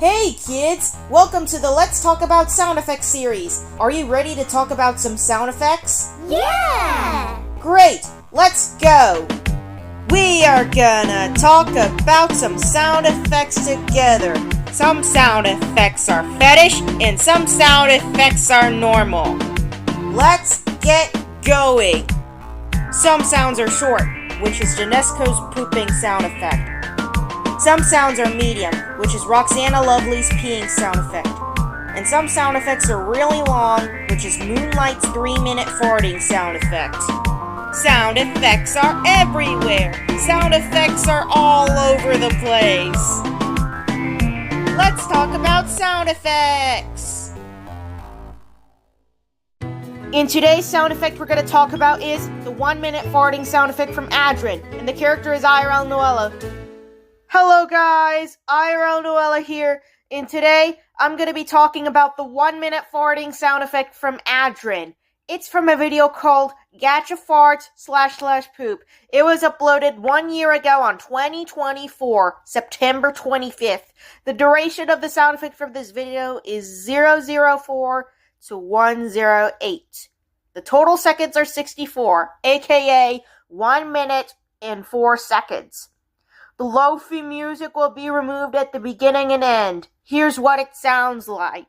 Hey kids! Welcome to the Let's Talk About Sound Effects series. Are you ready to talk about some sound effects? Yeah! Great! Let's go! We are gonna talk about some sound effects together. Some sound effects are fetish and some sound effects are normal. Let's get going! Some sounds are short, which is Janesco's pooping sound effect. Some sounds are medium, which is Roxana Lovely's peeing sound effect. And some sound effects are really long, which is Moonlight's 3-minute farting sound effect. Sound effects are everywhere! Sound effects are all over the place! Let's talk about sound effects! In today's sound effect we're going to talk about is the 1-minute farting sound effect from Adrian, and the character is IRL Noella. Hello guys, IRL Noella here, and today I'm going to be talking about the 1-minute farting sound effect from Adrian. It's from a video called Gacha Farts / Poop. It was uploaded 1 year ago on 2024, September 25th. The duration of the sound effect from this video is 004 to 108. The total seconds are 64, aka 1 minute and 4 seconds. The lofi music will be removed at the beginning and end. Here's what it sounds like.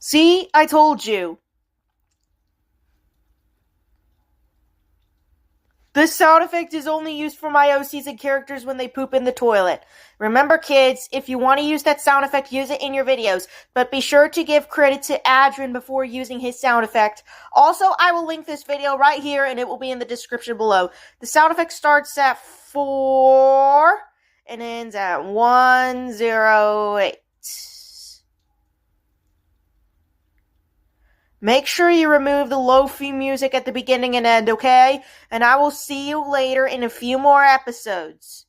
See, I told you. This sound effect is only used for my OCs and characters when they poop in the toilet. Remember kids, if you want to use that sound effect, use it in your videos. But be sure to give credit to Adrian before using his sound effect. Also, I will link this video right here and it will be in the description below. The sound effect starts at 4 and ends at 108. Make sure you remove the lofi music at the beginning and end, okay? And I will see you later in a few more episodes.